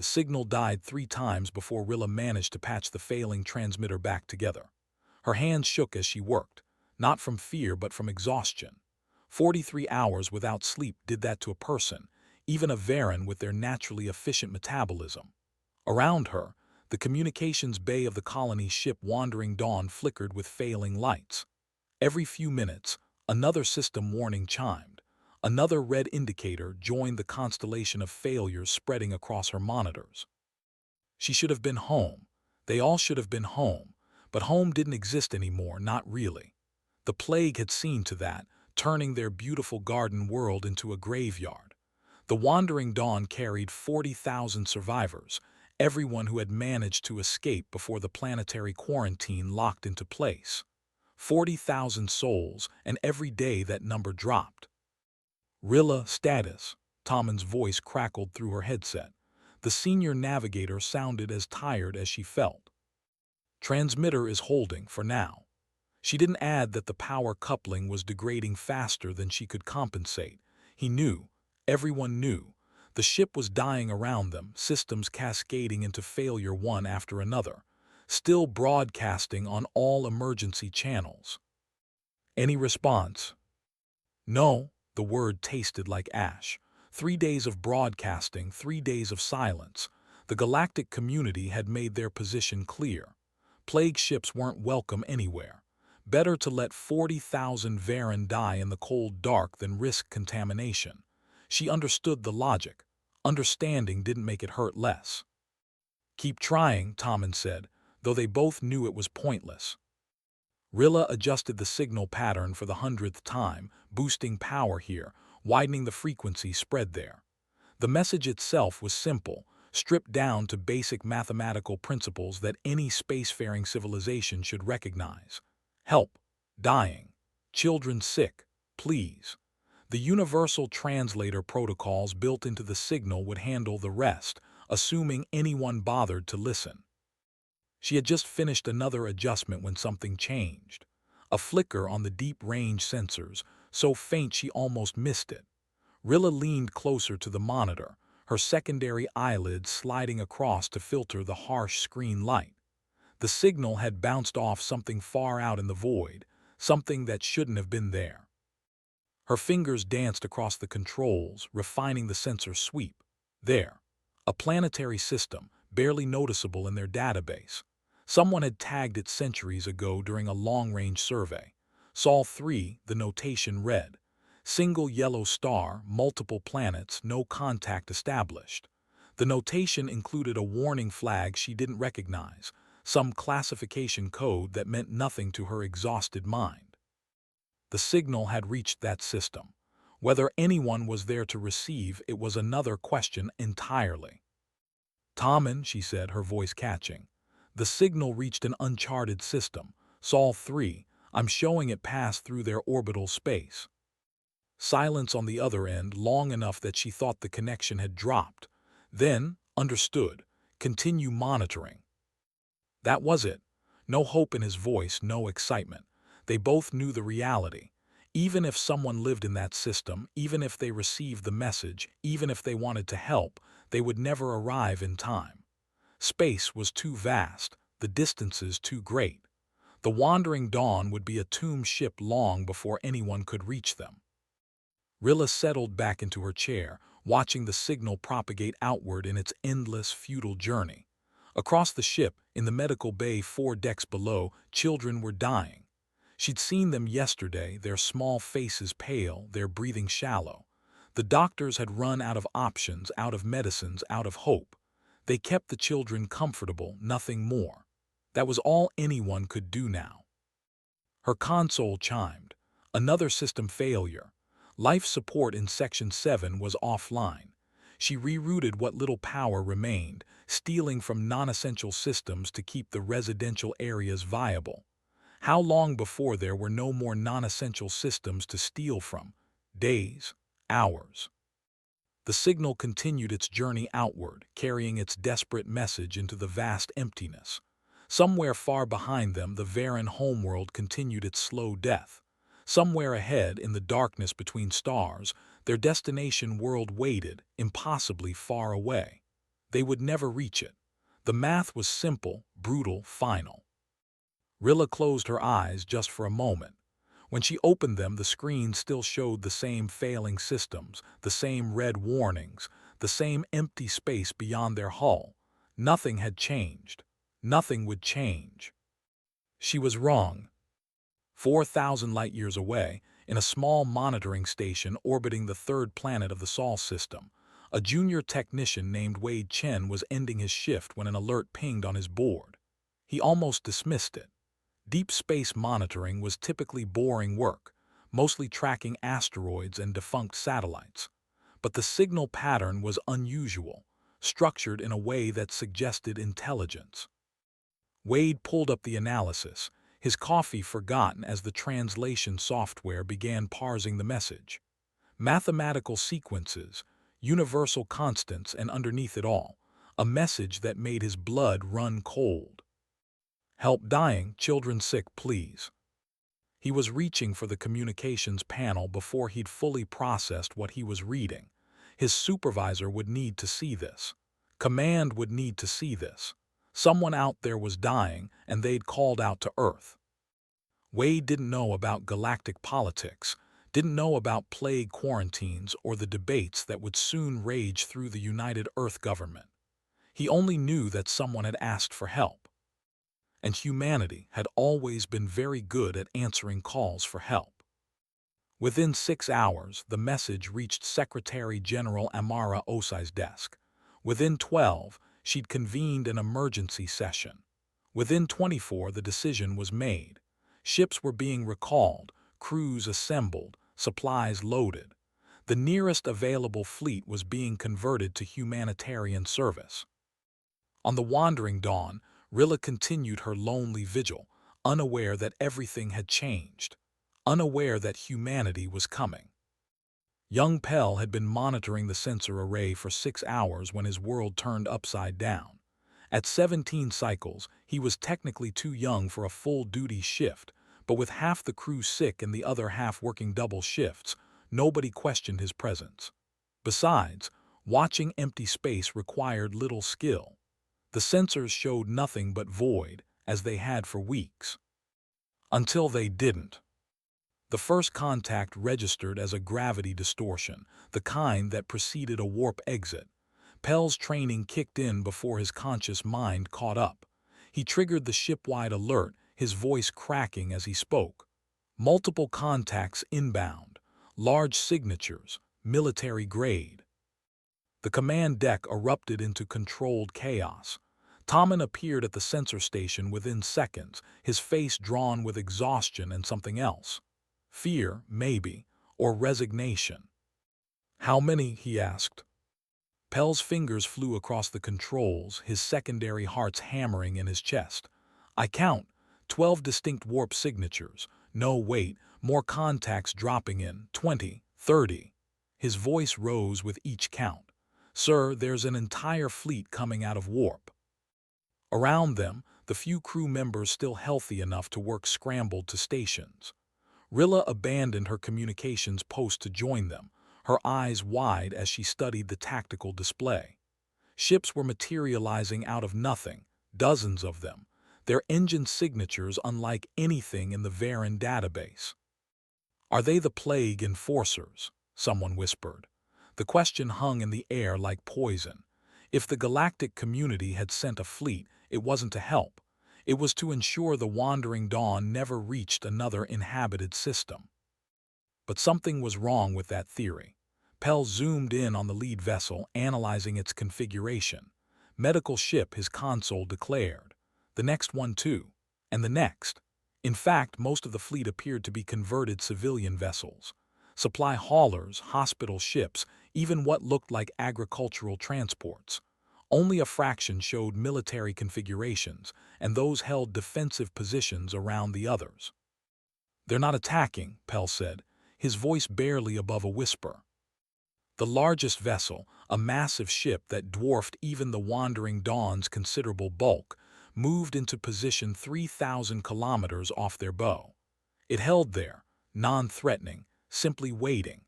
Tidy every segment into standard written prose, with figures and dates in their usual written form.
The signal died 3 times before Rilla managed to patch the failing transmitter back together. Her hands shook as she worked, not from fear but from exhaustion. 43 hours without sleep did that to a person, even a Varen with their naturally efficient metabolism. Around her, the communications bay of the colony's ship Wandering Dawn flickered with failing lights. Every few minutes, another system warning chimed. Another red indicator joined the constellation of failures spreading across her monitors. She should have been home. They all should have been home. But home didn't exist anymore, not really. The plague had seen to that, turning their beautiful garden world into a graveyard. The Wandering Dawn carried 40,000 survivors, everyone who had managed to escape before the planetary quarantine locked into place. 40,000 souls, and every day that number dropped. Rilla, status. Tommen's voice crackled through her headset. The senior navigator sounded as tired as she felt. Transmitter is holding for now. She didn't add that the power coupling was degrading faster than she could compensate. He knew. Everyone knew. The ship was dying around them, systems cascading into failure one after another, still broadcasting on all emergency channels. Any response? No. The word tasted like ash. 3 days of broadcasting, 3 days of silence. The galactic community had made their position clear. Plague ships weren't welcome anywhere. Better to let 40,000 Varen die in the cold dark than risk contamination. She understood the logic. Understanding didn't make it hurt less. Keep trying, Tommen said, though they both knew it was pointless. Rilla adjusted the signal pattern for the 100th time, boosting power here, widening the frequency spread there. The message itself was simple, stripped down to basic mathematical principles that any spacefaring civilization should recognize. Help. Dying. Children sick. Please. The universal translator protocols built into the signal would handle the rest, assuming anyone bothered to listen. She had just finished another adjustment when something changed. A flicker on the deep-range sensors, so faint she almost missed it. Rilla leaned closer to the monitor, her secondary eyelids sliding across to filter the harsh screen light. The signal had bounced off something far out in the void, something that shouldn't have been there. Her fingers danced across the controls, refining the sensor sweep. There. A planetary system, barely noticeable in their database. Someone had tagged it centuries ago during a long-range survey. Sol 3, the notation read. Single yellow star, multiple planets, no contact established. The notation included a warning flag she didn't recognize, some classification code that meant nothing to her exhausted mind. The signal had reached that system. Whether anyone was there to receive it was another question entirely. Tommen, she said, her voice catching. The signal reached an uncharted system. Sol 3, I'm showing it passed through their orbital space. Silence on the other end, long enough that she thought the connection had dropped. Then, understood, continue monitoring. That was it. No hope in his voice, no excitement. They both knew the reality. Even if someone lived in that system, even if they received the message, even if they wanted to help, they would never arrive in time. Space was too vast, the distances too great. The Wandering Dawn would be a tomb ship long before anyone could reach them. Rilla settled back into her chair, watching the signal propagate outward in its endless, futile journey. Across the ship, in the medical bay 4 decks below, children were dying. She'd seen them yesterday, their small faces pale, their breathing shallow. The doctors had run out of options, out of medicines, out of hope. They kept the children comfortable, nothing more. That was all anyone could do now. Her console chimed. Another system failure. Life support in Section 7 was offline. She rerouted what little power remained, stealing from non-essential systems to keep the residential areas viable. How long before there were no more non-essential systems to steal from? Days? Hours? The signal continued its journey outward, carrying its desperate message into the vast emptiness. Somewhere far behind them, the Varen homeworld continued its slow death. Somewhere ahead, in the darkness between stars, their destination world waited, impossibly far away. They would never reach it. The math was simple, brutal, final. Rilla closed her eyes just for a moment. When she opened them, the screen still showed the same failing systems, the same red warnings, the same empty space beyond their hull. Nothing had changed. Nothing would change. She was wrong. 4,000 light-years away, in a small monitoring station orbiting the third planet of the Sol system, a junior technician named Wade Chen was ending his shift when an alert pinged on his board. He almost dismissed it. Deep space monitoring was typically boring work, mostly tracking asteroids and defunct satellites. But the signal pattern was unusual, structured in a way that suggested intelligence. Wade pulled up the analysis, his coffee forgotten as the translation software began parsing the message. Mathematical sequences, universal constants, and underneath it all, a message that made his blood run cold. Help dying, children sick, please. He was reaching for the communications panel before he'd fully processed what he was reading. His supervisor would need to see this. Command would need to see this. Someone out there was dying, and they'd called out to Earth. Wade didn't know about galactic politics, didn't know about plague quarantines or the debates that would soon rage through the United Earth government. He only knew that someone had asked for help. And humanity had always been very good at answering calls for help. Within 6 hours, the message reached Secretary General Amara Osai's desk. Within 12, she'd convened an emergency session. Within 24, the decision was made. Ships were being recalled, crews assembled, supplies loaded. The nearest available fleet was being converted to humanitarian service. On the wandering dawn, Rilla continued her lonely vigil, unaware that everything had changed, unaware that humanity was coming. Young Pell had been monitoring the sensor array for 6 hours when his world turned upside down. At 17 cycles, he was technically too young for a full-duty shift, but with half the crew sick and the other half working double shifts, nobody questioned his presence. Besides, watching empty space required little skill. The sensors showed nothing but void, as they had for weeks. Until they didn't. The first contact registered as a gravity distortion, the kind that preceded a warp exit. Pell's training kicked in before his conscious mind caught up. He triggered the ship-wide alert, his voice cracking as he spoke. Multiple contacts inbound, large signatures, military grade. The command deck erupted into controlled chaos. Tommen appeared at the sensor station within seconds, his face drawn with exhaustion and something else. Fear, maybe, or resignation. "How many?" he asked. Pell's fingers flew across the controls, his secondary hearts hammering in his chest. "I count. 12 distinct warp signatures. No, wait, more contacts dropping in. 20, 30. His voice rose with each count. "Sir, there's an entire fleet coming out of warp." Around them, the few crew members still healthy enough to work scrambled to stations. Rilla abandoned her communications post to join them, her eyes wide as she studied the tactical display. Ships were materializing out of nothing, dozens of them, their engine signatures unlike anything in the Varen database. "Are they the plague enforcers?" someone whispered. The question hung in the air like poison. If the galactic community had sent a fleet, it wasn't to help. It was to ensure the wandering dawn never reached another inhabited system. But something was wrong with that theory. Pell zoomed in on the lead vessel, analyzing its configuration. "Medical ship," his console declared. The next one too. And the next. In fact, most of the fleet appeared to be converted civilian vessels. Supply haulers, hospital ships, even what looked like agricultural transports. Only a fraction showed military configurations, and those held defensive positions around the others. "They're not attacking," Pell said, his voice barely above a whisper. The largest vessel, a massive ship that dwarfed even the Wandering Dawn's considerable bulk, moved into position 3,000 kilometers off their bow. It held there, non-threatening, simply waiting.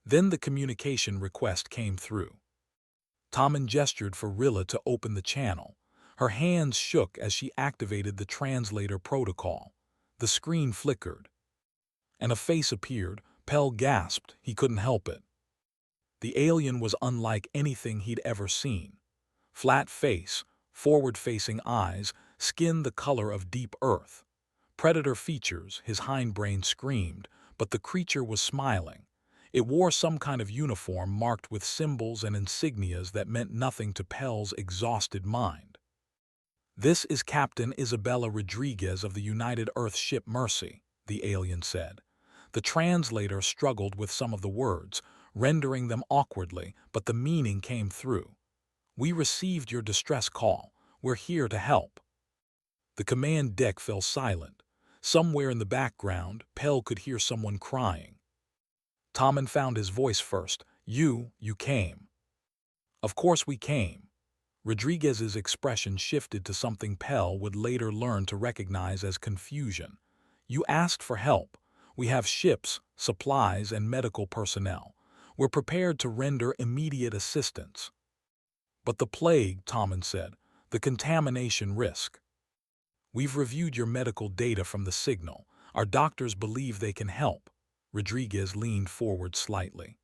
Then the communication request came through. Tommen gestured for Rilla to open the channel. Her hands shook as she activated the translator protocol. The screen flickered, and a face appeared. Pell gasped. He couldn't help it. The alien was unlike anything he'd ever seen. Flat face, forward-facing eyes, skin the color of deep earth. Predator features, his hindbrain screamed, but the creature was smiling. It wore some kind of uniform marked with symbols and insignias that meant nothing to Pell's exhausted mind. "This is Captain Isabella Rodriguez of the United Earth ship Mercy," the alien said. The translator struggled with some of the words, rendering them awkwardly, but the meaning came through. "We received your distress call. We're here to help." The command deck fell silent. Somewhere in the background, Pell could hear someone crying. Tommen found his voice first. You came." "Of course we came." Rodriguez's expression shifted to something Pell would later learn to recognize as confusion. "You asked for help. We have ships, supplies, and medical personnel. We're prepared to render immediate assistance." "But the plague," Tommen said, "the contamination risk." "We've reviewed your medical data from the signal. Our doctors believe they can help." Rodriguez leaned forward slightly.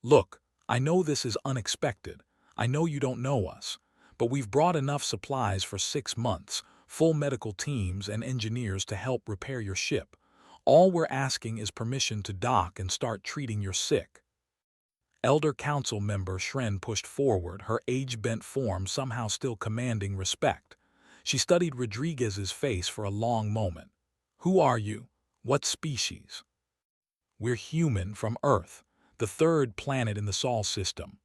"Look, I know this is unexpected. I know you don't know us. But we've brought enough supplies for 6 months, full medical teams and engineers to help repair your ship. All we're asking is permission to dock and start treating your sick." Elder Council member Shren pushed forward, her age-bent form somehow still commanding respect. She studied Rodriguez's face for a long moment. "Who are you? What species?" "We're human from Earth, the 3rd planet in the Sol system."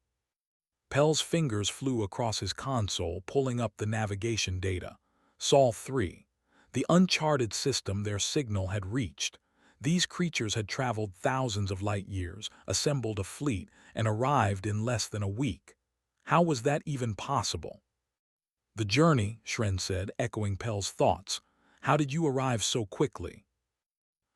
Pell's fingers flew across his console, pulling up the navigation data. Sol 3. The uncharted system their signal had reached. These creatures had traveled thousands of light years, assembled a fleet, and arrived in less than a week. How was that even possible? "The journey," Shren said, echoing Pell's thoughts. "How did you arrive so quickly?"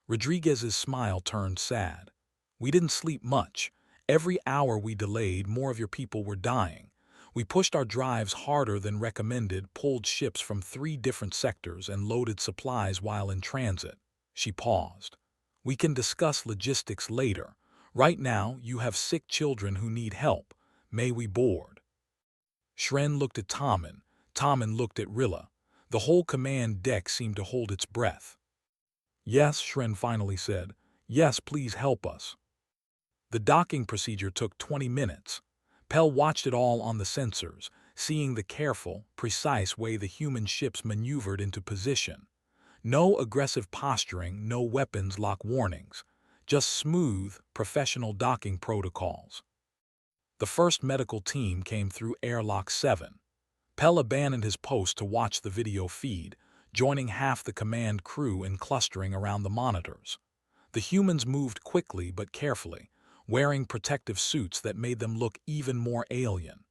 Rodriguez's smile turned sad. "We didn't sleep much. Every hour we delayed, more of your people were dying. We pushed our drives harder than recommended, pulled ships from 3 different sectors, and loaded supplies while in transit." She paused. "We can discuss logistics later. Right now, you have sick children who need help. May we board?" Shren looked at Tommen. Tommen looked at Rilla. The whole command deck seemed to hold its breath. "Yes," Shren finally said. "Yes, please help us." The docking procedure took 20 minutes. Pell watched it all on the sensors, seeing the careful, precise way the human ships maneuvered into position. No aggressive posturing, no weapons lock warnings. Just smooth, professional docking protocols. The first medical team came through Airlock 7. Pell abandoned his post to watch the video feed, joining half the command crew in clustering around the monitors. The humans moved quickly but carefully, wearing protective suits that made them look even more alien.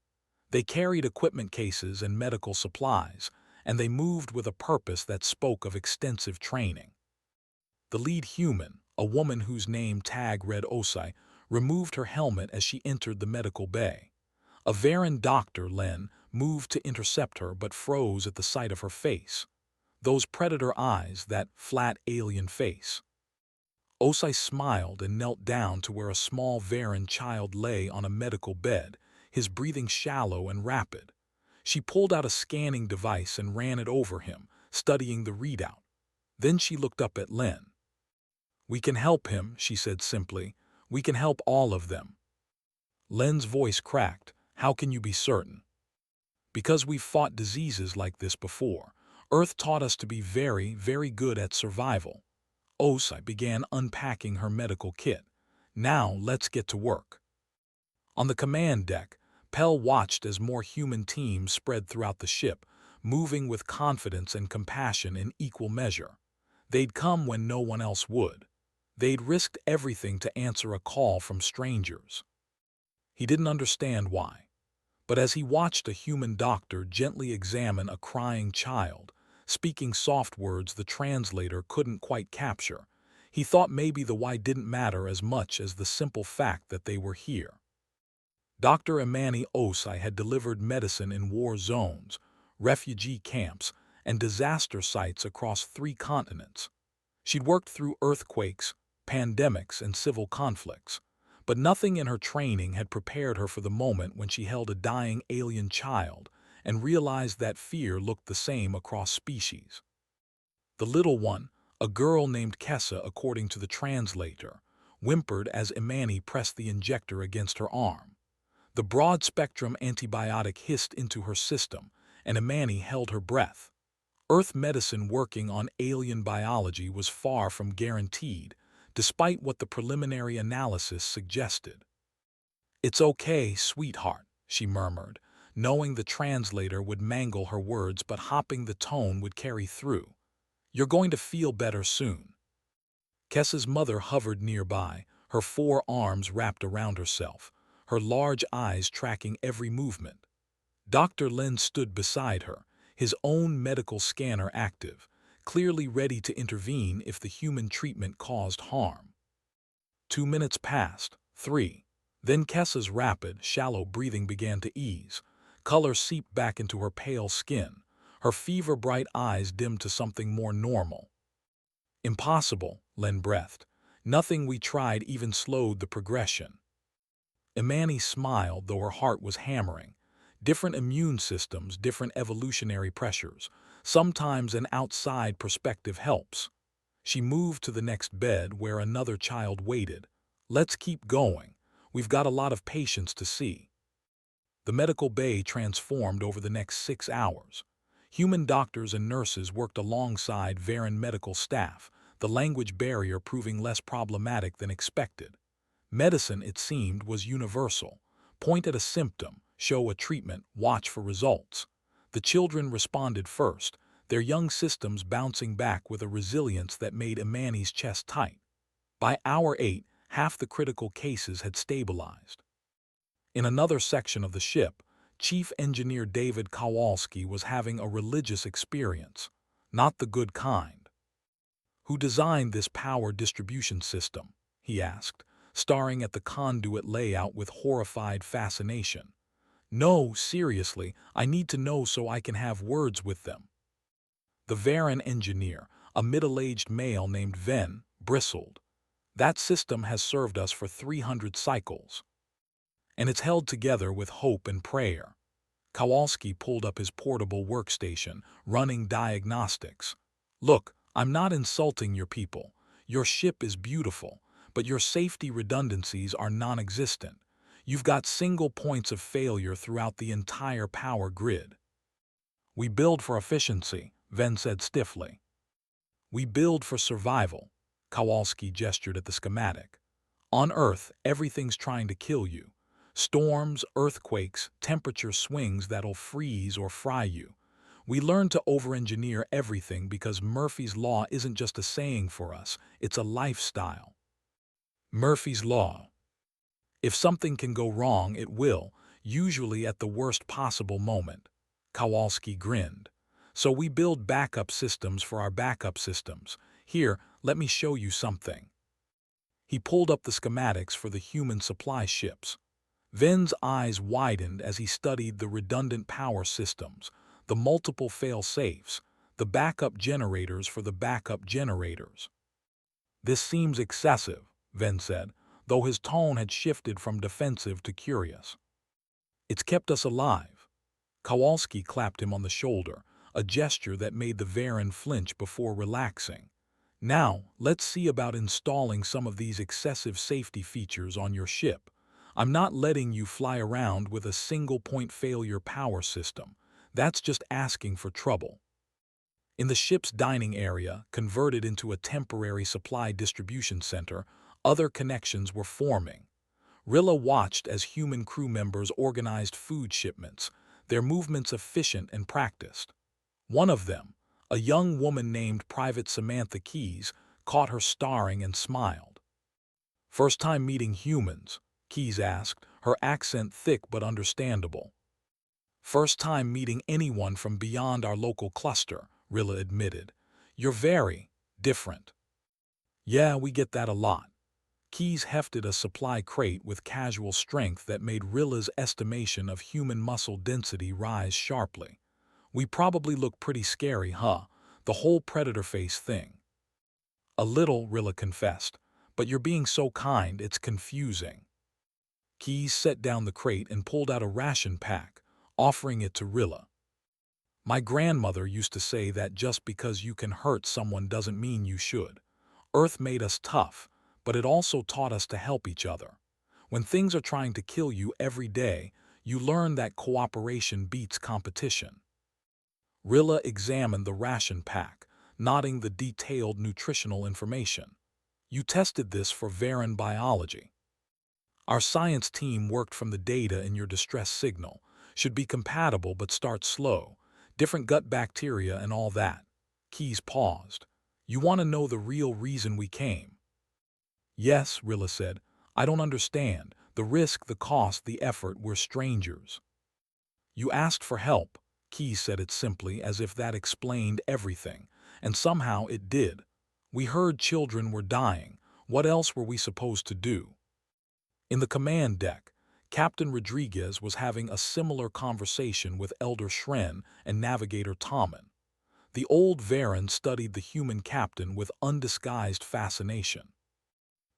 They carried equipment cases and medical supplies, and they moved with a purpose that spoke of extensive training. The lead human, a woman whose name tag read Osai, removed her helmet as she entered the medical bay. A Varan doctor, Len, moved to intercept her but froze at the sight of her face. Those predator eyes, that flat alien face. Osai smiled and knelt down to where a small Varan child lay on a medical bed, his breathing shallow and rapid. She pulled out a scanning device and ran it over him, studying the readout. Then she looked up at Len. "We can help him," she said simply. "We can help all of them." Len's voice cracked. "How can you be certain?" "Because we've fought diseases like this before. Earth taught us to be very, very good at survival." Osai began unpacking her medical kit. "Now let's get to work." On the command deck, Pell watched as more human teams spread throughout the ship, moving with confidence and compassion in equal measure. They'd come when no one else would. They'd risked everything to answer a call from strangers. He didn't understand why. But as he watched a human doctor gently examine a crying child, speaking soft words the translator couldn't quite capture, he thought maybe the why didn't matter as much as the simple fact that they were here. Dr. Imani Osai had delivered medicine in war zones, refugee camps, and disaster sites across 3 continents. She'd worked through earthquakes, pandemics, and civil conflicts, but nothing in her training had prepared her for the moment when she held a dying alien child and realized that fear looked the same across species. The little one, a girl named Kessa according to the translator, whimpered as Imani pressed the injector against her arm. The broad-spectrum antibiotic hissed into her system, and Imani held her breath. Earth medicine working on alien biology was far from guaranteed, despite what the preliminary analysis suggested. "It's okay, sweetheart," she murmured, knowing the translator would mangle her words but hoping the tone would carry through. "You're going to feel better soon." Kessa's mother hovered nearby, her 4 arms wrapped around herself, her large eyes tracking every movement. Dr. Lin stood beside her, his own medical scanner active, clearly ready to intervene if the human treatment caused harm. 2 minutes passed, 3. Then Kessa's rapid, shallow breathing began to ease. Color seeped back into her pale skin. Her fever-bright eyes dimmed to something more normal. "Impossible," Len breathed. "Nothing we tried even slowed the progression." Imani smiled, though her heart was hammering. Different immune systems, different evolutionary pressures. Sometimes an outside perspective helps. She moved to the next bed where another child waited. "Let's keep going. We've got a lot of patients to see." The medical bay transformed over the next 6 hours. Human doctors and nurses worked alongside Varen medical staff, the language barrier proving less problematic than expected. Medicine, it seemed, was universal. Point at a symptom, show a treatment, watch for results. The children responded first, their young systems bouncing back with a resilience that made Imani's chest tight. By hour 8, half the critical cases had stabilized. In another section of the ship, Chief Engineer David Kowalski was having a religious experience, not the good kind. "Who designed this power distribution system?" he asked, staring at the conduit layout with horrified fascination. "No, seriously, I need to know so I can have words with them." The Varen engineer, a middle-aged male named Ven, bristled. "That system has served us for 300 cycles. And it's held together with hope and prayer." Kowalski pulled up his portable workstation, running diagnostics. "Look, I'm not insulting your people. Your ship is beautiful, but your safety redundancies are non-existent. You've got single points of failure throughout the entire power grid." "We build for efficiency," Ven said stiffly. "We build for survival," Kowalski gestured at the schematic. "On Earth, everything's trying to kill you. Storms, earthquakes, temperature swings that'll freeze or fry you. We learn to over-engineer everything because Murphy's Law isn't just a saying for us, it's a lifestyle." Murphy's Law. If something can go wrong, it will, usually at the worst possible moment. Kowalski grinned. "So we build backup systems for our backup systems. Here, let me show you something." He pulled up the schematics for the human supply ships. Ven's eyes widened as he studied the redundant power systems, the multiple fail-safes, the backup generators for the backup generators. "This seems excessive," Ven said, though his tone had shifted from defensive to curious. "It's kept us alive." Kowalski clapped him on the shoulder, a gesture that made the Varen flinch before relaxing. "Now, let's see about installing some of these excessive safety features on your ship. I'm not letting you fly around with a single-point failure power system. That's just asking for trouble." In the ship's dining area, converted into a temporary supply distribution center, other connections were forming. Rilla watched as human crew members organized food shipments, their movements efficient and practiced. One of them, a young woman named Private Samantha Keys, caught her staring and smiled. "First time meeting humans?" Keys asked, her accent thick but understandable. "First time meeting anyone from beyond our local cluster," Rilla admitted. "You're very different." "Yeah, we get that a lot." Keys hefted a supply crate with casual strength that made Rilla's estimation of human muscle density rise sharply. "We probably look pretty scary, huh? The whole predator face thing." "A little," Rilla confessed, "but you're being so kind, it's confusing." Keys set down the crate and pulled out a ration pack, offering it to Rilla. "My grandmother used to say that just because you can hurt someone doesn't mean you should. Earth made us tough, but it also taught us to help each other. When things are trying to kill you every day, you learn that cooperation beats competition." Rilla examined the ration pack, noting the detailed nutritional information. "You tested this for Varan biology." "Our science team worked from the data in your distress signal. Should be compatible but start slow. Different gut bacteria and all that." Keys paused. "You want to know the real reason we came?" "Yes," Rilla said. "I don't understand. The risk, the cost, the effort. We're strangers." "You asked for help." Keys said it simply, as if that explained everything. And somehow it did. "We heard children were dying. What else were we supposed to do?" In the command deck, Captain Rodriguez was having a similar conversation with Elder Shren and Navigator Tommen. The old Varan studied the human captain with undisguised fascination.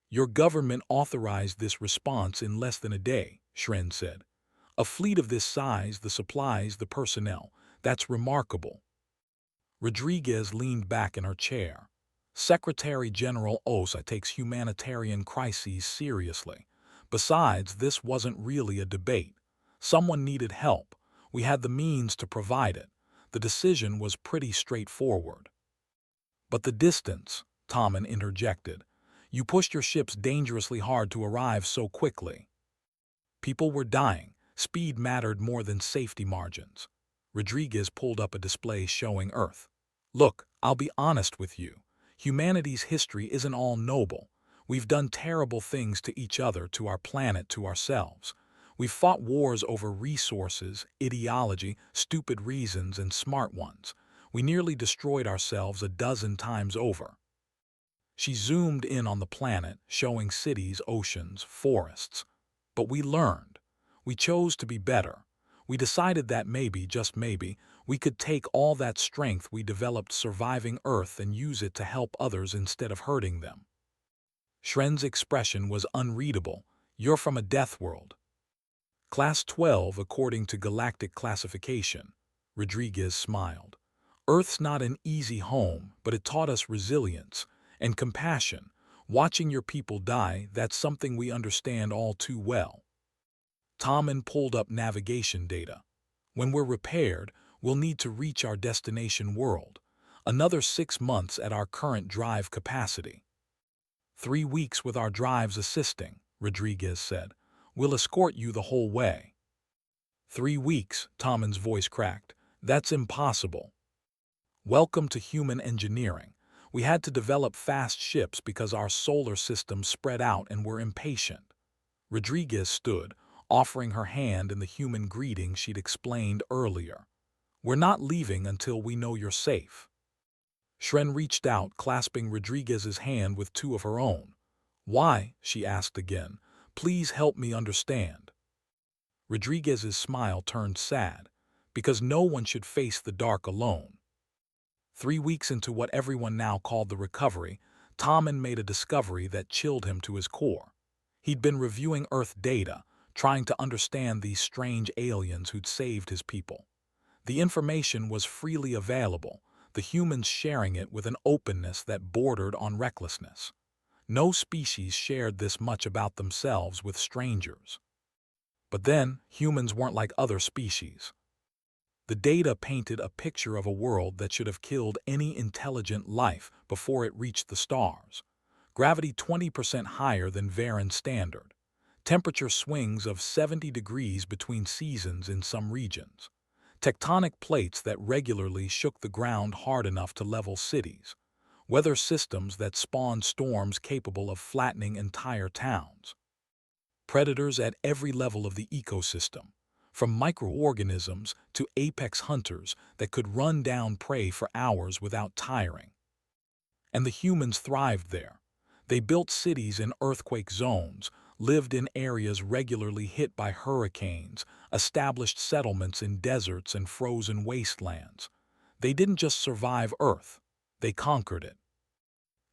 "Your government authorized this response in less than a day," Shren said. "A fleet of this size, the supplies, the personnel, that's remarkable." Rodriguez leaned back in her chair. "Secretary General Osa takes humanitarian crises seriously. Besides, this wasn't really a debate. Someone needed help. We had the means to provide it. The decision was pretty straightforward." "But the distance," Tommen interjected. "You pushed your ships dangerously hard to arrive so quickly." "People were dying. Speed mattered more than safety margins." Rodriguez pulled up a display showing Earth. "Look, I'll be honest with you. Humanity's history isn't all noble. We've done terrible things to each other, to our planet, to ourselves. We've fought wars over resources, ideology, stupid reasons, and smart ones. We nearly destroyed ourselves a dozen times over." She zoomed in on the planet, showing cities, oceans, forests. "But we learned. We chose to be better. We decided that maybe, just maybe, we could take all that strength we developed surviving Earth and use it to help others instead of hurting them." Shren's expression was unreadable. "You're from a death world." "Class 12 according to galactic classification." Rodriguez smiled. "Earth's not an easy home, but it taught us resilience and compassion. Watching your people die, that's something we understand all too well." Tommen pulled up navigation data. "When we're repaired, we'll need to reach our destination world. Another 6 months at our current drive capacity." 3 weeks with our drives assisting," Rodriguez said. "We'll escort you the whole way." 3 weeks, Tommen's voice cracked. "That's impossible." "Welcome to human engineering. We had to develop fast ships because our solar system spread out and we're impatient." Rodriguez stood, offering her hand in the human greeting she'd explained earlier. "We're not leaving until we know you're safe." Shren reached out, clasping Rodriguez's hand with 2 of her own. "Why?" she asked again. "Please help me understand." Rodriguez's smile turned sad. "Because no one should face the dark alone." 3 weeks into what everyone now called the recovery, Tommen made a discovery that chilled him to his core. He'd been reviewing Earth data, trying to understand these strange aliens who'd saved his people. The information was freely available, the humans sharing it with an openness that bordered on recklessness. No species shared this much about themselves with strangers. But then, humans weren't like other species. The data painted a picture of a world that should have killed any intelligent life before it reached the stars. Gravity 20% higher than Varan standard. Temperature swings of 70 degrees between seasons in some regions. Tectonic plates that regularly shook the ground hard enough to level cities. Weather systems that spawned storms capable of flattening entire towns. Predators at every level of the ecosystem, from microorganisms to apex hunters that could run down prey for hours without tiring. And the humans thrived there. They built cities in earthquake zones, lived in areas regularly hit by hurricanes, established settlements in deserts and frozen wastelands. They didn't just survive Earth, they conquered it.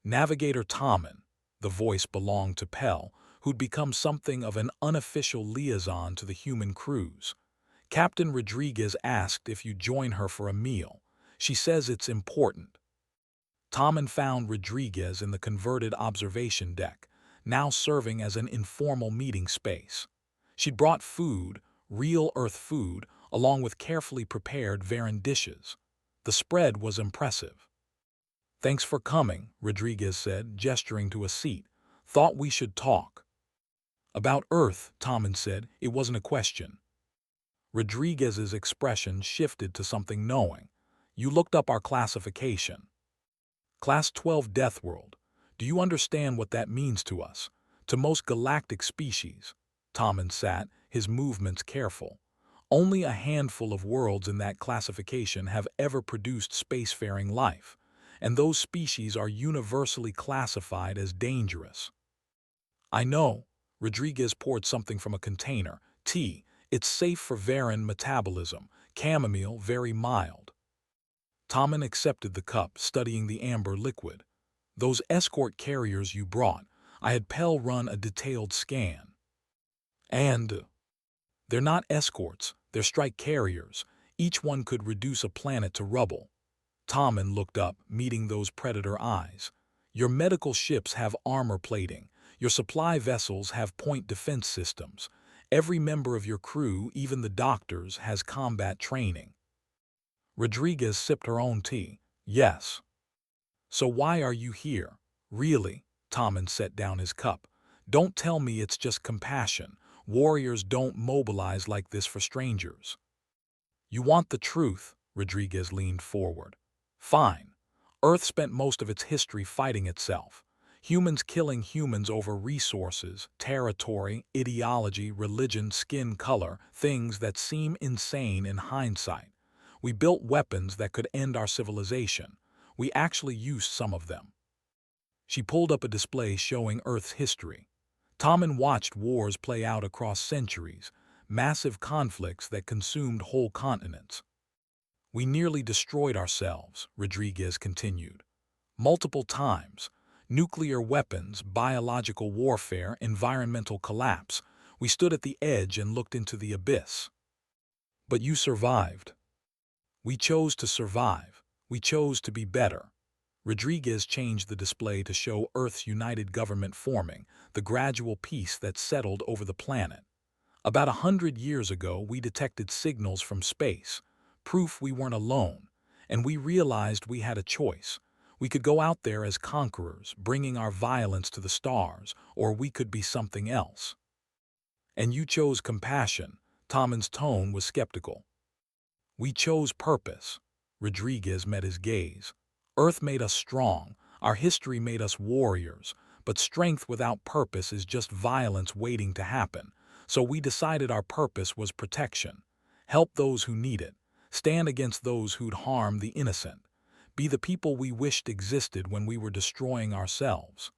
Navigator Tommen, the voice belonged to Pell, who'd become something of an unofficial liaison to the human crews. Captain Rodriguez asked if you join her for a meal. She says it's important. Tommen found Rodriguez in the converted observation deck, now serving as an informal meeting space. She'd brought food, real Earth food, along with carefully prepared Varan dishes. The spread was impressive. "Thanks for coming," Rodriguez said, gesturing to a seat. "Thought we should talk." "About Earth," Tommen said. "It wasn't a question." Rodriguez's expression shifted to something knowing. "You looked up our classification. Class 12 Death World. Do you understand what that means to us? To most galactic species?" Tommen sat, his movements careful. "Only a handful of worlds in that classification have ever produced spacefaring life, and those species are universally classified as dangerous." "I know." Rodriguez poured something from a container. "Tea. It's safe for Varan metabolism. Chamomile, very mild." Tommen accepted the cup, studying the amber liquid. "Those escort carriers you brought, I had Pell run a detailed scan. And they're not escorts, they're strike carriers. Each one could reduce a planet to rubble." Tommen looked up, meeting those predator eyes. "Your medical ships have armor plating. Your supply vessels have point defense systems. Every member of your crew, even the doctors, has combat training." Rodriguez sipped her own tea. "Yes." "So why are you here? Really?" Tommen set down his cup. "Don't tell me it's just compassion. Warriors don't mobilize like this for strangers." "You want the truth?" Rodriguez leaned forward. "Fine. Earth spent most of its history fighting itself. Humans killing humans over resources, territory, ideology, religion, skin color, things that seem insane in hindsight. We built weapons that could end our civilization. We actually used some of them." She pulled up a display showing Earth's history. Tommen watched wars play out across centuries, massive conflicts that consumed whole continents. "We nearly destroyed ourselves," Rodriguez continued. "Multiple times. Nuclear weapons, biological warfare, environmental collapse. We stood at the edge and looked into the abyss. But you survived. We chose to survive. We chose to be better." Rodriguez changed the display to show Earth's united government forming, the gradual peace that settled over the planet. "About 100 years ago, we detected signals from space, proof we weren't alone, and we realized we had a choice. We could go out there as conquerors, bringing our violence to the stars, or we could be something else." "And you chose compassion." Tommen's tone was skeptical. "We chose purpose." Rodriguez met his gaze. "Earth made us strong, our history made us warriors, but strength without purpose is just violence waiting to happen. So we decided our purpose was protection. Help those who need it, stand against those who'd harm the innocent, be the people we wished existed when we were destroying ourselves."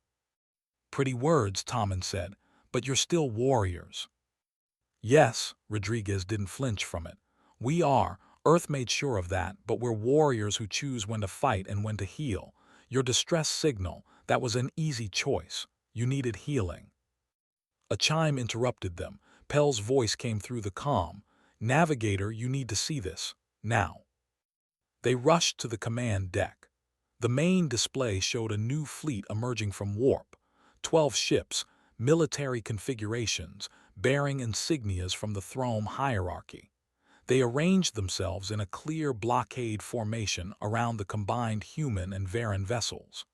"Pretty words," Tommen said, "but you're still warriors." "Yes," Rodriguez didn't flinch from it. "We are. Earth made sure of that, but we're warriors who choose when to fight and when to heal. Your distress signal, that was an easy choice. You needed healing." A chime interrupted them. Pell's voice came through the comm. "Navigator, you need to see this. Now." They rushed to the command deck. The main display showed a new fleet emerging from warp. 12 ships, military configurations, bearing insignias from the Throne hierarchy. They arranged themselves in a clear blockade formation around the combined human and Varan vessels.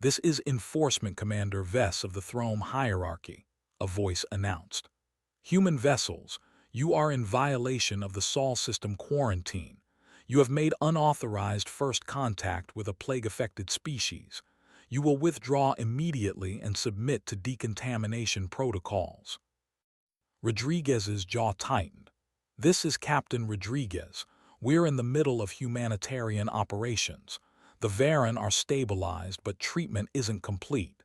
"This is Enforcement Commander Vess of the Throne hierarchy," a voice announced. "Human vessels, you are in violation of the Sol system quarantine. You have made unauthorized first contact with a plague-affected species. You will withdraw immediately and submit to decontamination protocols." Rodriguez's jaw tightened. "This is Captain Rodriguez. We're in the middle of humanitarian operations. The Varan are stabilized, but treatment isn't complete."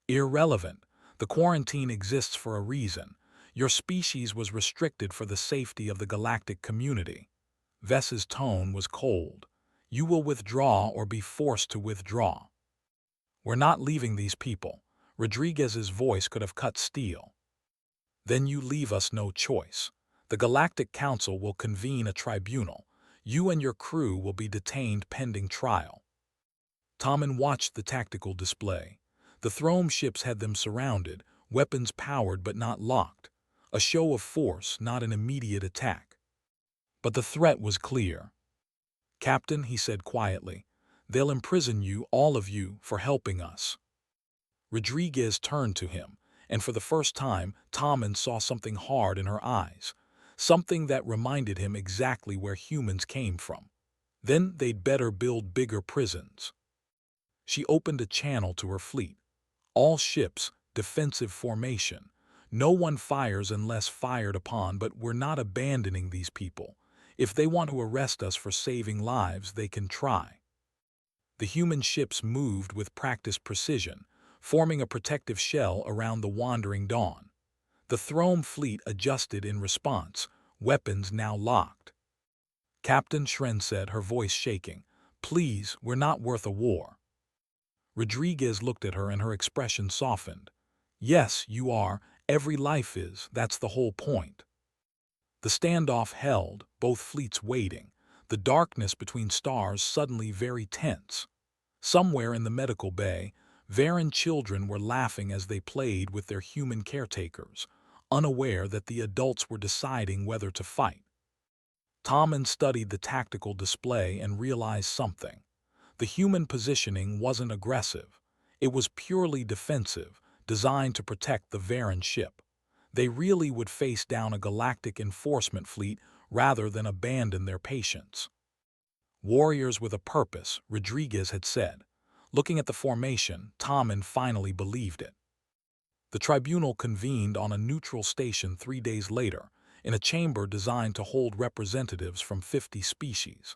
Irrelevant. The quarantine exists for a reason. Your species was restricted for the safety of the galactic community. Vess's tone was cold. You will withdraw or be forced to withdraw. We're not leaving these people. Rodriguez's voice could have cut steel. Then you leave us no choice. The Galactic Council will convene a tribunal. You and your crew will be detained pending trial. Tommen watched the tactical display. The throne ships had them surrounded, weapons powered but not locked. A show of force, not an immediate attack. But the threat was clear. "Captain," he said quietly, "they'll imprison you, all of you, for helping us." Rodriguez turned to him, and for the first time, Tommen saw something hard in her eyes, something that reminded him exactly where humans came from. Then they'd better build bigger prisons. She opened a channel to her fleet. All ships, defensive formation. No one fires unless fired upon, but we're not abandoning these people. If they want to arrest us for saving lives, they can try. The human ships moved with practiced precision, forming a protective shell around the wandering dawn. The throne fleet adjusted in response, weapons now locked. "Captain," Shren said, her voice shaking, "please, we're not worth a war." Rodriguez looked at her and her expression softened. "Yes, you are. Every life is. That's the whole point." The standoff held, both fleets waiting, the darkness between stars suddenly very tense. Somewhere in the medical bay, Varen children were laughing as they played with their human caretakers, unaware that the adults were deciding whether to fight. Tommen studied the tactical display and realized something. The human positioning wasn't aggressive. It was purely defensive, designed to protect the Varen ship. They really would face down a galactic enforcement fleet rather than abandon their patients. "Warriors with a purpose," Rodriguez had said. Looking at the formation, Tommen finally believed it. The tribunal convened on a neutral station 3 days later, in a chamber designed to hold representatives from 50 species.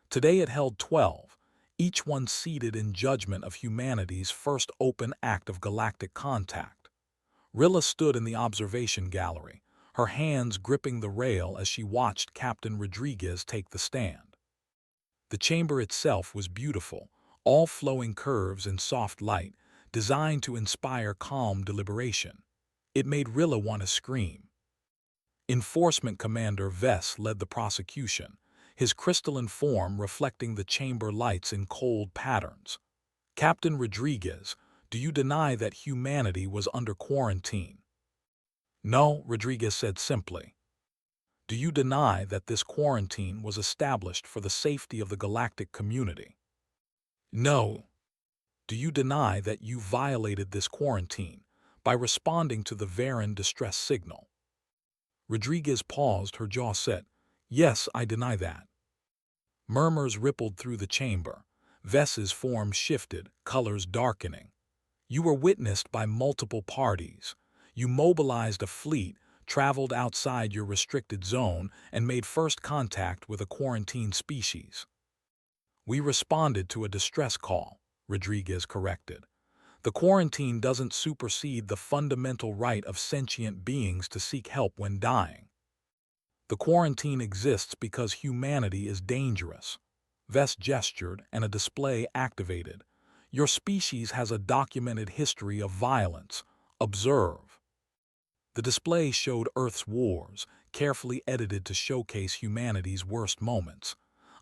Today it held 12, each one seated in judgment of humanity's first open act of galactic contact. Rilla stood in the observation gallery, her hands gripping the rail as she watched Captain Rodriguez take the stand. The chamber itself was beautiful, all flowing curves and soft light, designed to inspire calm deliberation. It made Rilla want to scream. Enforcement Commander Vess led the prosecution, his crystalline form reflecting the chamber lights in cold patterns. "Captain Rodriguez, do you deny that humanity was under quarantine?" "No," Rodriguez said simply. "Do you deny that this quarantine was established for the safety of the galactic community?" "No." "Do you deny that you violated this quarantine by responding to the Varen distress signal?" Rodriguez paused, her jaw set. "Yes, I deny that." Murmurs rippled through the chamber. Vess's form shifted, colors darkening. "You were witnessed by multiple parties. You mobilized a fleet, traveled outside your restricted zone, and made first contact with a quarantined species." "We responded to a distress call," Rodriguez corrected. "The quarantine doesn't supersede the fundamental right of sentient beings to seek help when dying. The quarantine exists because humanity is dangerous." Vess gestured, and a display activated. "Your species has a documented history of violence. Observe." The display showed Earth's wars, carefully edited to showcase humanity's worst moments.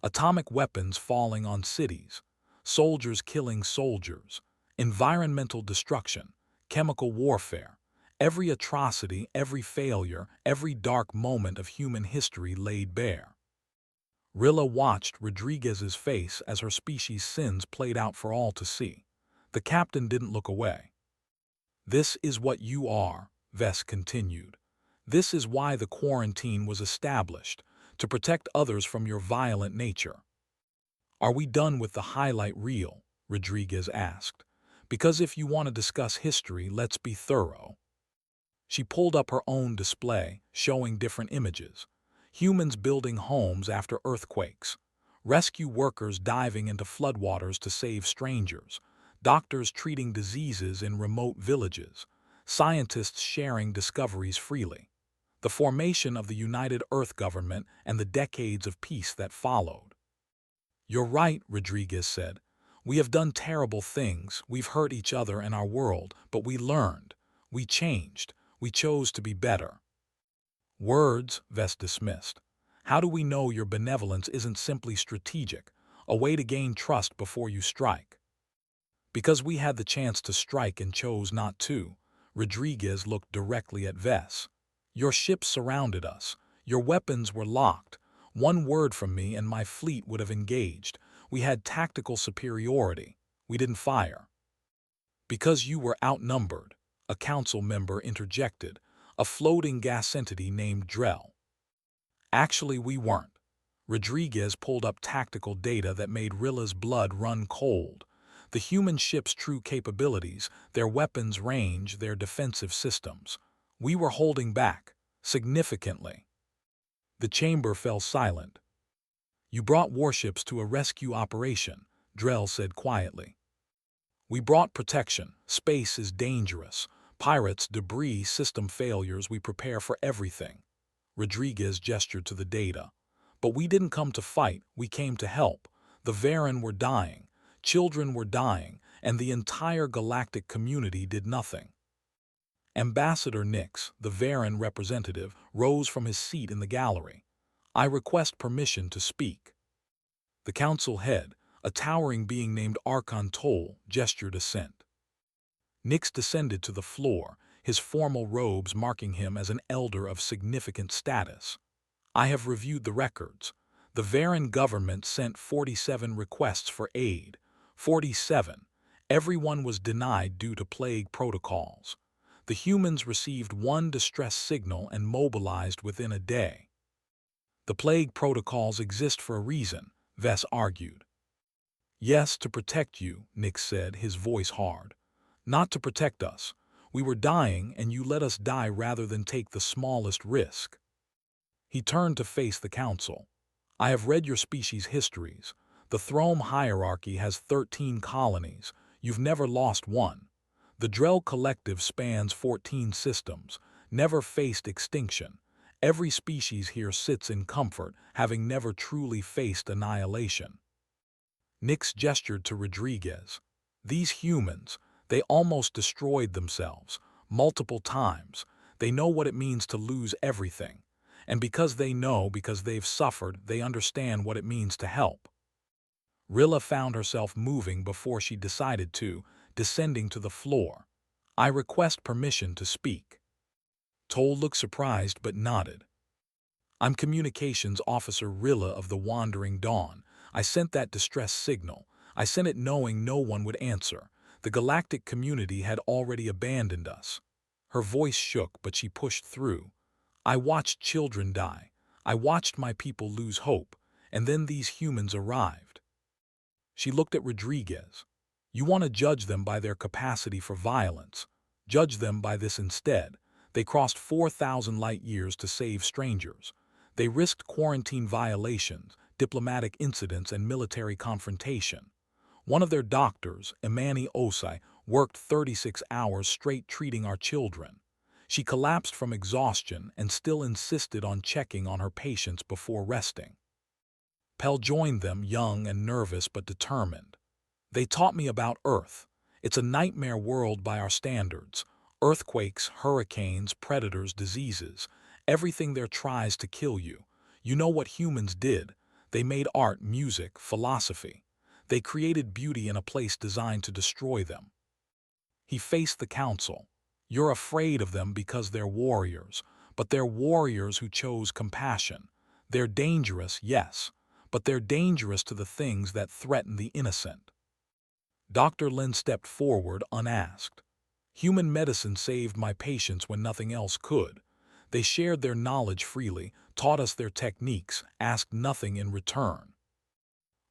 Atomic weapons falling on cities, soldiers killing soldiers, environmental destruction, chemical warfare. Every atrocity, every failure, every dark moment of human history laid bare. Rilla watched Rodriguez's face as her species' sins played out for all to see. The captain didn't look away. "This is what you are," Vess continued. "This is why the quarantine was established, to protect others from your violent nature." "Are we done with the highlight reel?" Rodriguez asked. "Because if you want to discuss history, let's be thorough." She pulled up her own display, showing different images. Humans building homes after earthquakes. Rescue workers diving into floodwaters to save strangers. doctors treating diseases in remote villages, scientists sharing discoveries freely. The formation of the United Earth government and the decades of peace that followed. "You're right," Rodriguez said. "We have done terrible things, we've hurt each other and our world, but we learned, we changed, we chose to be better." "Words," Vess dismissed. "How do we know your benevolence isn't simply strategic, a way to gain trust before you strike?" "Because we had the chance to strike and chose not to." Rodriguez looked directly at Vess. "Your ships surrounded us. Your weapons were locked. One word from me and my fleet would have engaged. We had tactical superiority. We didn't fire." "Because you were outnumbered," a council member interjected, "a floating gas entity named Drell." "Actually, we weren't." Rodriguez pulled up tactical data that made Rilla's blood run cold. The human ship's true capabilities, their weapons range, their defensive systems. We were holding back, significantly. The chamber fell silent. "You brought warships to a rescue operation," Drell said quietly. "We brought protection. Space is dangerous. Pirates, debris, system failures, we prepare for everything." Rodriguez gestured to the data. "But we didn't come to fight, we came to help. The Varen were dying. Children were dying, and the entire galactic community did nothing." Ambassador Nix, the Varen representative, rose from his seat in the gallery. "I request permission to speak." The council head, a towering being named Archon Toll, gestured assent. Nix descended to the floor, his formal robes marking him as an elder of significant status. "I have reviewed the records. The Varen government sent 47 requests for aid. 47. Everyone was denied due to plague protocols. The humans received one distress signal and mobilized within a day." "The plague protocols exist for a reason," Vess argued. "Yes, to protect you," Nix said, his voice hard. "Not to protect us. We were dying, and you let us die rather than take the smallest risk." He turned to face the council. "I have read your species' histories. The Throne hierarchy has 13 colonies. You've never lost one. The Drell Collective spans 14 systems, never faced extinction. Every species here sits in comfort, having never truly faced annihilation." Nix gestured to Rodriguez. "These humans, they almost destroyed themselves, multiple times. They know what it means to lose everything. And because they know, because they've suffered, they understand what it means to help." Rilla found herself moving before she decided to, descending to the floor. "I request permission to speak." Toll looked surprised but nodded. "I'm Communications Officer Rilla of the Wandering Dawn. I sent that distress signal. I sent it knowing no one would answer. The galactic community had already abandoned us." Her voice shook, but she pushed through. "I watched children die. I watched my people lose hope. And then these humans arrived." She looked at Rodriguez. "You want to judge them by their capacity for violence. Judge them by this instead. They crossed 4,000 light years to save strangers. They risked quarantine violations, diplomatic incidents, and military confrontation. One of their doctors, Imani Osai, worked 36 hours straight treating our children. She collapsed from exhaustion and still insisted on checking on her patients before resting. Pell joined them, young and nervous but determined. They taught me about Earth. It's a nightmare world by our standards. Earthquakes, hurricanes, predators, diseases. Everything there tries to kill you. You know what humans did. They made art, music, philosophy. They created beauty in a place designed to destroy them." He faced the council. "You're afraid of them because they're warriors, but they're warriors who chose compassion. They're dangerous, yes, but they're dangerous to the things that threaten the innocent." Dr. Lin stepped forward unasked. "Human medicine saved my patients when nothing else could. They shared their knowledge freely, taught us their techniques, asked nothing in return."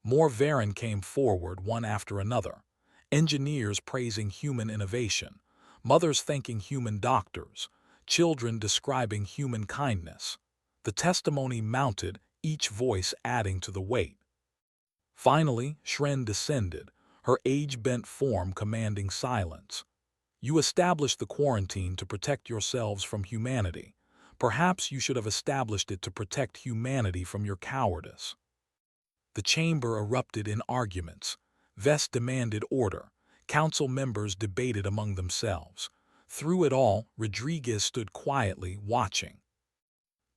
More Varen came forward, one after another. Engineers praising human innovation, mothers thanking human doctors, children describing human kindness. The testimony mounted, each voice adding to the weight. Finally, Shren descended, her age-bent form commanding silence. "You established the quarantine to protect yourselves from humanity. Perhaps you should have established it to protect humanity from your cowardice." The chamber erupted in arguments. Vess demanded order. Council members debated among themselves. Through it all, Rodriguez stood quietly, watching.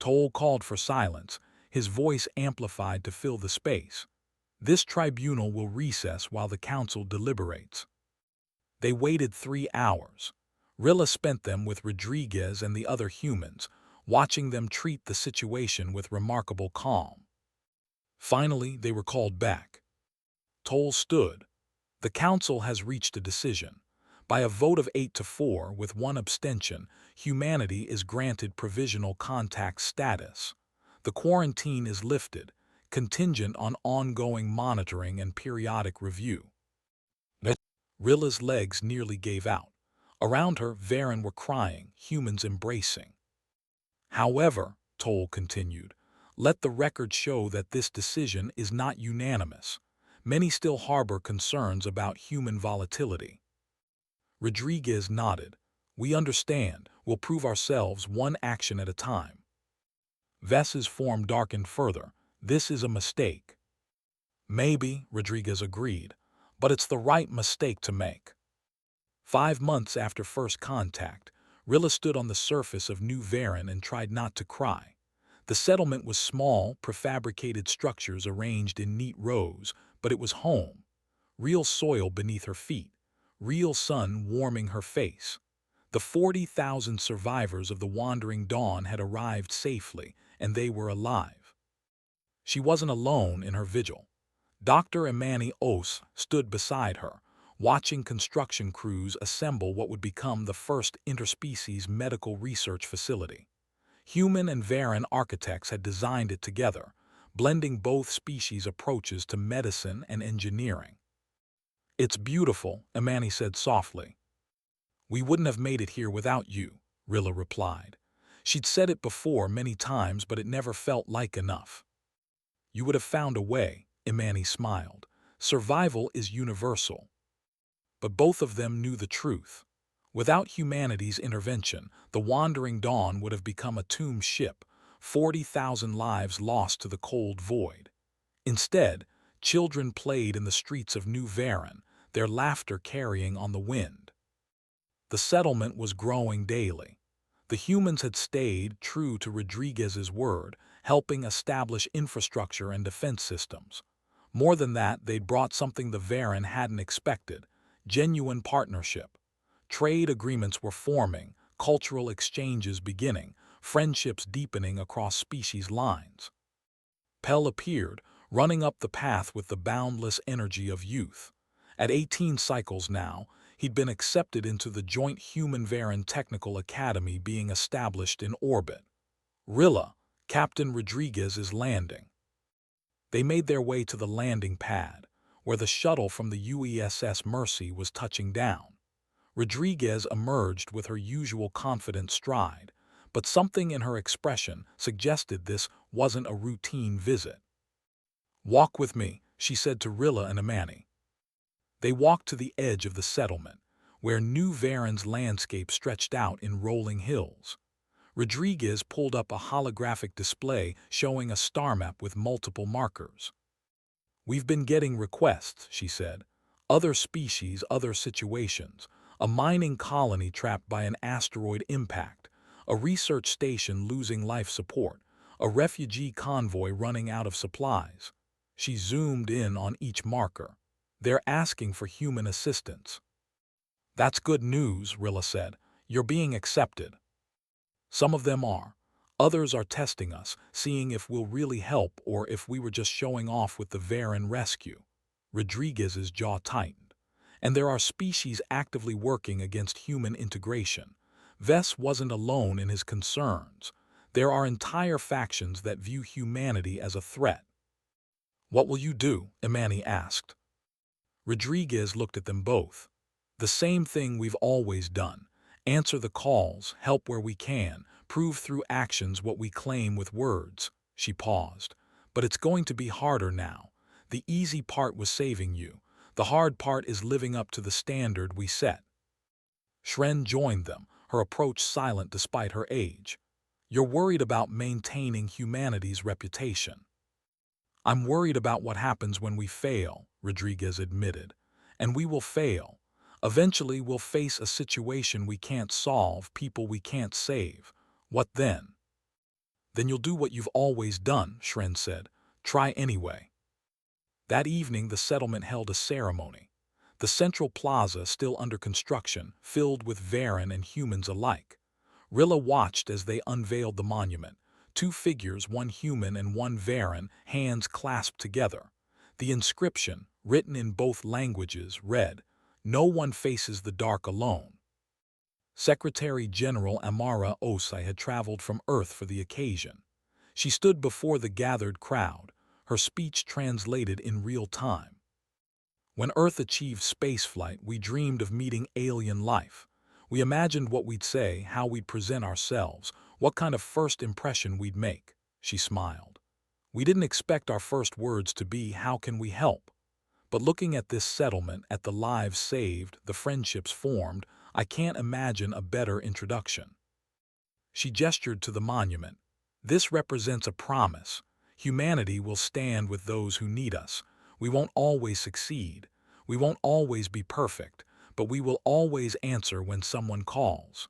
Toll called for silence, his voice amplified to fill the space. "This tribunal will recess while the council deliberates." They waited 3 hours. Rilla spent them with Rodriguez and the other humans, watching them treat the situation with remarkable calm. Finally, they were called back. Toll stood. "The council has reached a decision. By a vote of 8-4 with 1 abstention, humanity is granted provisional contact status. The quarantine is lifted, contingent on ongoing monitoring and periodic review." Rilla's legs nearly gave out. Around her, Varen were crying, humans embracing. "However," Toll continued, "let the record show that this decision is not unanimous. Many still harbor concerns about human volatility." Rodriguez nodded. "We understand. We'll prove ourselves one action at a time." Vess's form darkened further. "This is a mistake." "Maybe," Rodriguez agreed, "but it's the right mistake to make." 5 months after first contact, Rilla stood on the surface of New Varen and tried not to cry. The settlement was small, prefabricated structures arranged in neat rows, but it was home. Real soil beneath her feet, real sun warming her face. The 40,000 survivors of the Wandering Dawn had arrived safely, and they were alive. She wasn't alone in her vigil. Dr. Imani Os stood beside her, watching construction crews assemble what would become the first interspecies medical research facility. Human and Varen architects had designed it together, blending both species' approaches to medicine and engineering. "It's beautiful," Imani said softly. "We wouldn't have made it here without you," Rilla replied. She'd said it before many times, but it never felt like enough. "You would have found a way," Imani smiled. "Survival is universal." But both of them knew the truth. Without humanity's intervention, the Wandering Dawn would have become a tomb ship, 40,000 lives lost to the cold void. Instead, children played in the streets of New Varen, their laughter carrying on the wind. The settlement was growing daily. The humans had stayed true to Rodriguez's word, helping establish infrastructure and defense systems. More than that, they'd brought something the Varen hadn't expected: genuine partnership. Trade agreements were forming, cultural exchanges beginning, friendships deepening across species lines. Pell appeared, running up the path with the boundless energy of youth. At 18 cycles now, he'd been accepted into the joint Human-Varen Technical Academy being established in orbit. "Rilla, Captain Rodriguez is landing." They made their way to the landing pad, where the shuttle from the UESS Mercy was touching down. Rodriguez emerged with her usual confident stride, but something in her expression suggested this wasn't a routine visit. "Walk with me," she said to Rilla and Imani. They walked to the edge of the settlement, where New Varen's landscape stretched out in rolling hills. Rodriguez pulled up a holographic display showing a star map with multiple markers. "We've been getting requests," she said. "Other species, other situations. A mining colony trapped by an asteroid impact. A research station losing life support. A refugee convoy running out of supplies." She zoomed in on each marker. "They're asking for human assistance." "That's good news," Rilla said. "You're being accepted." "Some of them are. Others are testing us, seeing if we'll really help or if we were just showing off with the Varen rescue." Rodriguez's jaw tightened. "And there are species actively working against human integration." Vess wasn't alone in his concerns. There are entire factions that view humanity as a threat. "What will you do?" Imani asked. Rodriguez looked at them both. "The same thing we've always done. Answer the calls, help where we can, prove through actions what we claim with words." She paused. "But it's going to be harder now. The easy part was saving you. The hard part is living up to the standard we set. Shren joined them, her approach silent despite her age. You're worried about maintaining humanity's reputation. I'm worried about what happens when we fail, Rodriguez admitted. And we will fail. Eventually we'll face a situation we can't solve, people we can't save. What then? Then you'll do what you've always done, Shren said. Try anyway. That evening the settlement held a ceremony. The central plaza, still under construction, filled with Varen and humans alike. Rilla watched as they unveiled the monument. Two figures, one human and one Varen, hands clasped together. The inscription, written in both languages, read, "No one faces the dark alone." Secretary General Amara Osai had traveled from Earth for the occasion. She stood before the gathered crowd, her speech translated in real time. When Earth achieved spaceflight, we dreamed of meeting alien life. We imagined what we'd say, how we'd present ourselves, what kind of first impression we'd make. She smiled. We didn't expect our first words to be, "How can we help?" But looking at this settlement, at the lives saved, the friendships formed, I can't imagine a better introduction. She gestured to the monument. This represents a promise. Humanity will stand with those who need us. We won't always succeed. We won't always be perfect, but we will always answer when someone calls.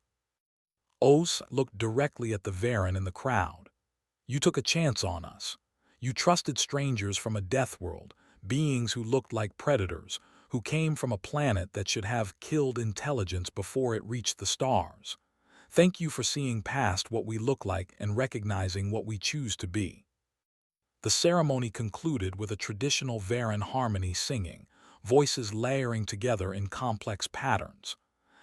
Os looked directly at the Varen in the crowd. You took a chance on us. You trusted strangers from a death world, beings who looked like predators, who came from a planet that should have killed intelligence before it reached the stars. Thank you for seeing past what we look like and recognizing what we choose to be. The ceremony concluded with a traditional Varen harmony singing, voices layering together in complex patterns.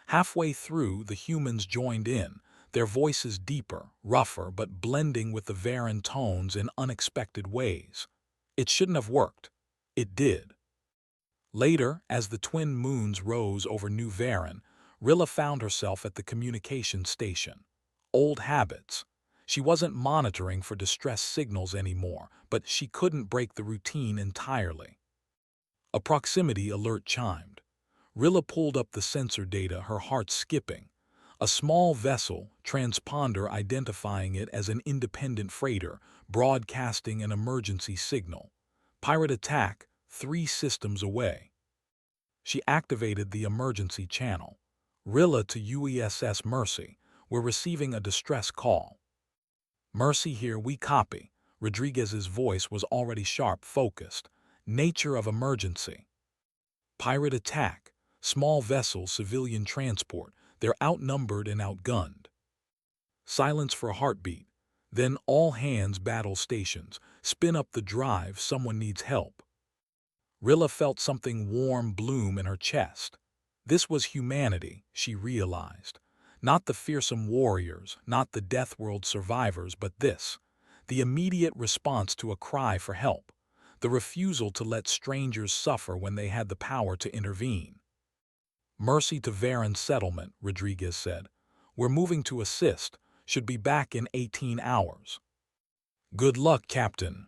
Halfway through, the humans joined in, their voices deeper, rougher, but blending with the Varen tones in unexpected ways. It shouldn't have worked. It did. Later, as the twin moons rose over New Varen, Rilla found herself at the communication station. Old habits. She wasn't monitoring for distress signals anymore, but she couldn't break the routine entirely. A proximity alert chimed. Rilla pulled up the sensor data, her heart skipping. A small vessel, transponder identifying it as an independent freighter, broadcasting an emergency signal. Pirate attack, 3 systems away. She activated the emergency channel. Rilla to UESS Mercy. We're receiving a distress call. Mercy here, we copy. Rodriguez's voice was already sharp, focused. Nature of emergency. Pirate attack. Small vessel, civilian transport. They're outnumbered and outgunned. Silence for a heartbeat. Then all hands battle stations. Spin up the drive, someone needs help. Rilla felt something warm bloom in her chest. This was humanity, she realized. Not the fearsome warriors, not the Death World survivors, but this. The immediate response to a cry for help. The refusal to let strangers suffer when they had the power to intervene. Mercy to Varen settlement, Rodriguez said. We're moving to assist. Should be back in 18 hours. Good luck, Captain.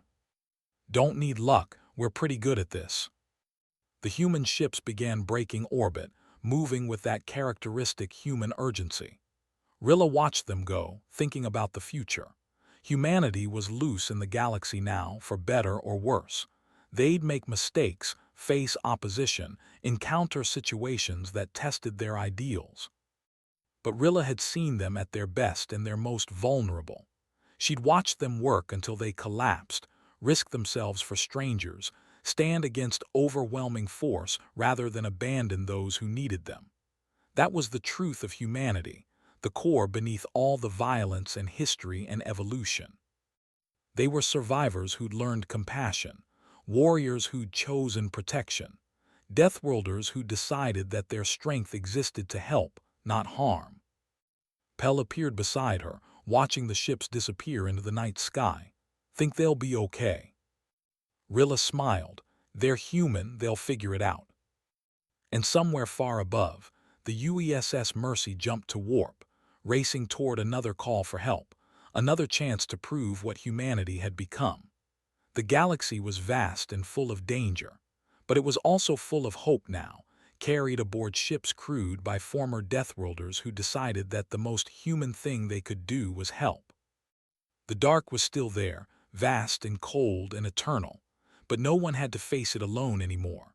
Don't need luck, we're pretty good at this. The human ships began breaking orbit, moving with that characteristic human urgency. Rilla watched them go, thinking about the future. Humanity was loose in the galaxy now, for better or worse. They'd make mistakes, face opposition, encounter situations that tested their ideals. But Rilla had seen them at their best and their most vulnerable. She'd watched them work until they collapsed, risk themselves for strangers, stand against overwhelming force rather than abandon those who needed them. That was the truth of humanity, the core beneath all the violence and history and evolution. They were survivors who'd learned compassion, warriors who'd chosen protection, Deathworlders who decided that their strength existed to help, not harm. Pell appeared beside her, watching the ships disappear into the night sky. Think they'll be okay. Rilla smiled. They're human, they'll figure it out. And somewhere far above, the UESS Mercy jumped to warp, racing toward another call for help, another chance to prove what humanity had become. The galaxy was vast and full of danger, But it was also full of hope now, carried aboard ships crewed by former Deathworlders who decided that the most human thing they could do was help. The dark was still there, vast and cold and eternal, but no one had to face it alone anymore.